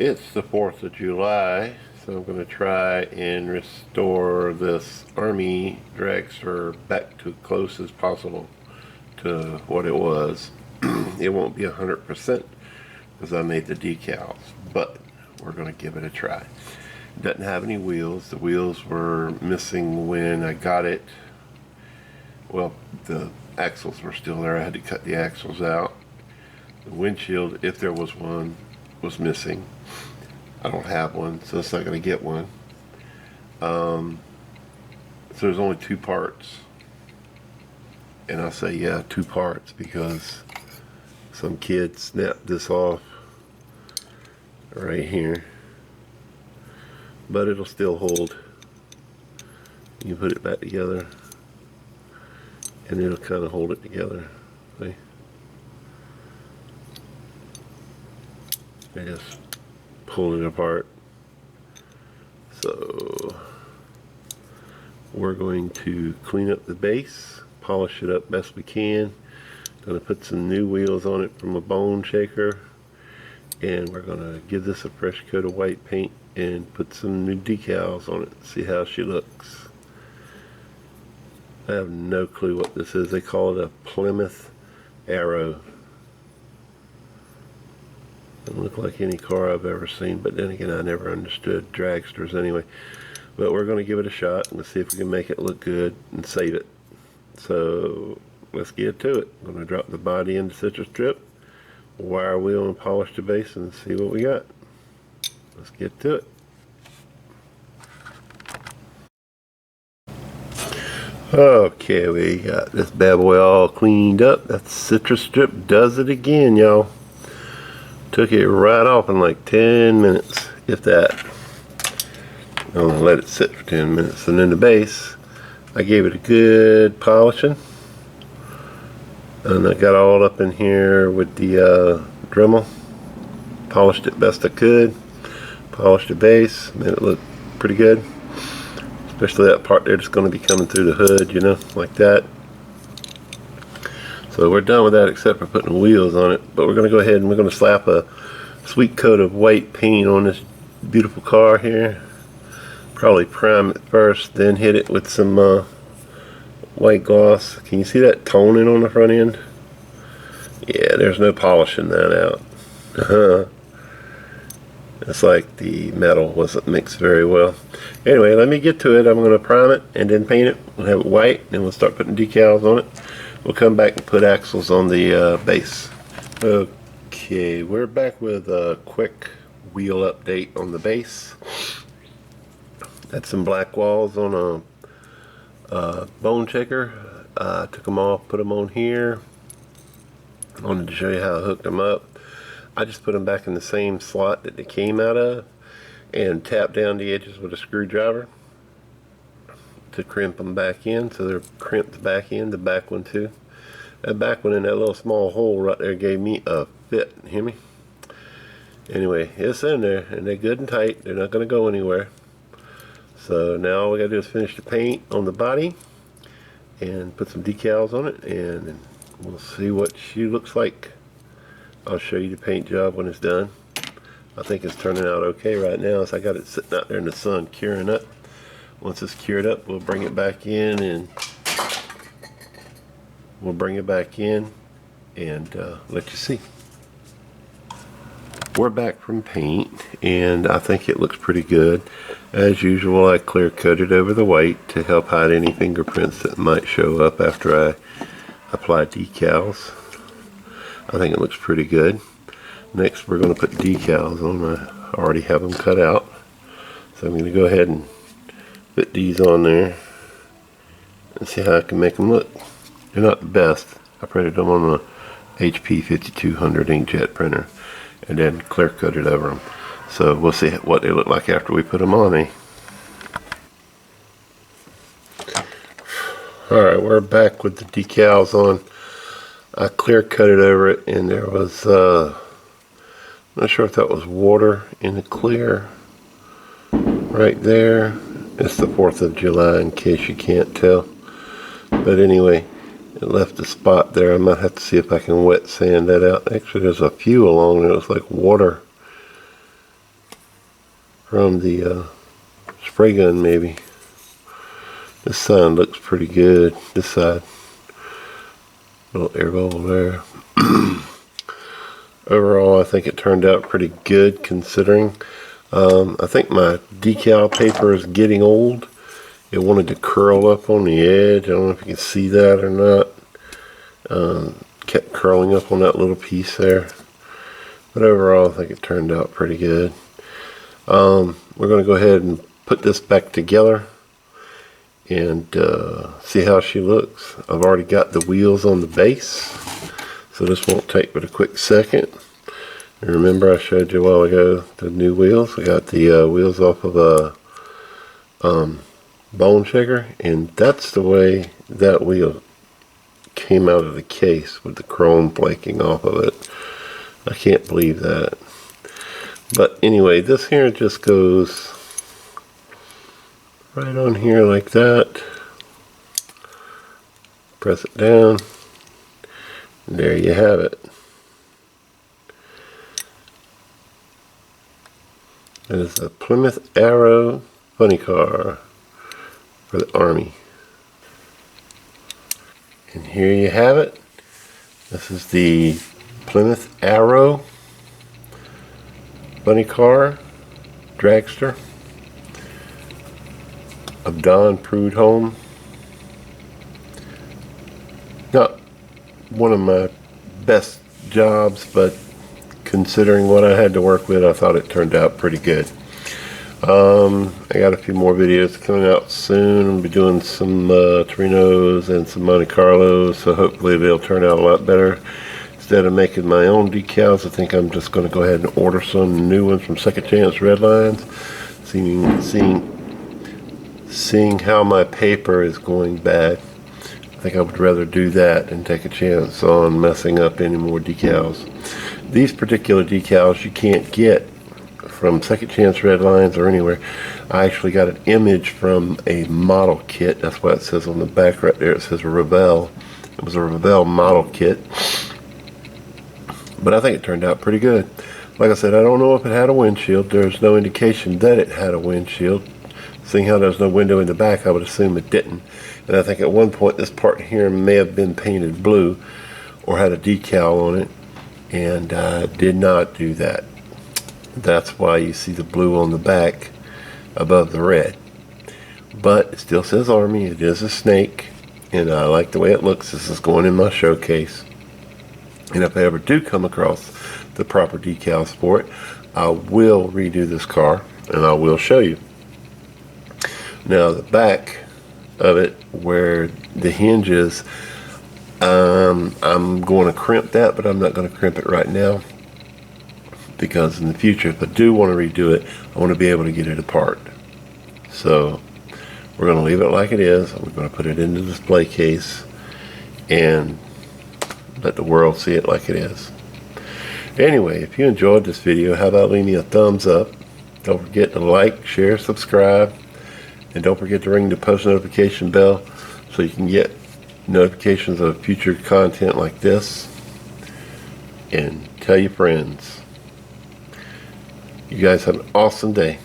It's the 4th of July, so I'm going to try and restore this Army dragster back to close as possible to what it was. It won't be 100% because I made the decals, but we're going to give it a try. It doesn't have any wheels. The wheels were missing when I got it. Well, the axles were still there. I had to cut the axles out. The windshield, if there was one, was missing. I don't have one, so it's not going to get one. So there's only 2 parts. And I'll say, yeah, 2 parts because some kid snapped this off right here. But it'll still hold. You put it back together and it'll kind of hold it together. See? I just pulled it apart. So we're going to clean up the base, polish it up best we can. Gonna put some new wheels on it from a bone shaker, and we're gonna give this a fresh coat of white paint and put some new decals on it. See how she looks. I have no clue what this is. They call it a Plymouth Arrow. Doesn't look like any car I've ever seen, but then again, I never understood dragsters anyway. But we're going to give it a shot and see if we can make it look good and save it. So let's get to it. I'm going to drop the body into citrus strip, wire wheel and polish the base and see what we got. Let's get to it. Okay, we got this bad boy all cleaned up. That citrus strip does it again, y'all. Took it right off in like 10 minutes, if that. I'm gonna let it sit for 10 minutes. And then the base, I gave it a good polishing. And I got all up in here with the Dremel. Polished it best I could. Polished the base, made it look pretty good. Especially that part there that's gonna be coming through the hood, you know, like that. So we're done with that except for putting wheels on it. But we're going to go ahead and we're going to slap a sweet coat of white paint on this beautiful car here. Probably prime it first, then hit it with some white gloss. Can you see that toning on the front end? Yeah, there's no polishing that out. It's like the metal wasn't mixed very well. Anyway, let me get to it. I'm going to prime it and then paint it. We'll have it white and we'll start putting decals on it. We'll come back and put axles on the base. Okay, we're back with a quick wheel update on the base. Had some black walls on a bone checker. Took them off, put them on here. I wanted to show you how I hooked them up. I just put them back in the same slot that they came out of and tapped down the edges with a screwdriver to crimp them back in, so they're crimped back in, the back one too. That back one in that little small hole right there gave me a fit, hear me? Anyway, it's in there and they're good and tight, they're not going to go anywhere. So now all we got to do is finish the paint on the body and put some decals on it and we'll see what she looks like. I'll show you the paint job when it's done. I think it's turning out okay right now, so I got it sitting out there in the sun curing up. Once it's cured up, we'll bring it back in and let you see. We're back from paint and I think it looks pretty good. As usual, I clear coated over the white to help hide any fingerprints that might show up after I apply decals. I think it looks pretty good. Next we're going to put decals on. I already have them cut out. So I'm going to go ahead and put these on there and see how I can make them look. They're not the best. I printed them on a HP 5200 inkjet printer and then clear coated over them. So we'll see what they look like after we put them on, eh? Alright, we're back with the decals on. I clear coated over it and there was I'm not sure if that was water in the clear right there. It's the 4th of July in case you can't tell. But anyway, it left a spot there. I might have to see if I can wet sand that out. Actually, there's a few along there. It's like water from the spray gun maybe. This side looks pretty good. This side. Little air bubble there. Overall, I think it turned out pretty good considering. I think my decal paper is getting old. It wanted to curl up on the edge. I don't know if you can see that or not. Kept curling up on that little piece there. But overall, I think it turned out pretty good. We're going to go ahead and put this back together and see how she looks. I've already got the wheels on the base, so this won't take but a quick second. And remember I showed you a while ago the new wheels. We got the wheels off of a bone shaker, and that's the way that wheel came out of the case with the chrome flaking off of it. I can't believe that. But anyway, this here just goes right on here like that. Press it down. And there you have it. It is a Plymouth Arrow funny car for the Army. And here you have it. This is the Plymouth Arrow funny car dragster of Don Prudhomme. Not one of my best jobs, but considering what I had to work with, I thought it turned out pretty good. I got a few more videos coming out soon. I'll be doing some Torinos and some Monte Carlos, so hopefully they'll turn out a lot better. Instead of making my own decals, I think I'm just going to go ahead and order some new ones from Second Chance Redlines. Seeing how my paper is going bad, I think I would rather do that than take a chance on messing up any more decals. These particular decals you can't get from Second Chance Redlines or anywhere. I actually got an image from a model kit. That's what it says on the back right there. It says Revell. It was a Revell model kit. But I think it turned out pretty good. Like I said, I don't know if it had a windshield. There's no indication that it had a windshield. Seeing how there's no window in the back, I would assume it didn't. And I think at one point this part here may have been painted blue or had a decal on it, and did not do that. That's why you see the blue on the back above the red. But it still says Army. It is a snake, and I like the way it looks. This is going in my showcase. And if I ever do come across the proper decals for it, I will redo this car and I will show you. Now the back of it, where the hinge is, I'm going to crimp that, but I'm not going to crimp it right now, because in the future, if I do want to redo it, I want to be able to get it apart. So we're going to leave it like it is. We're going to put it in the display case and let the world see it like it is. Anyway, if you enjoyed this video, how about leave me a thumbs up. Don't forget to like, share, subscribe, and don't forget to ring the post notification bell so you can get notifications of future content like this. And tell your friends. You guys have an awesome day.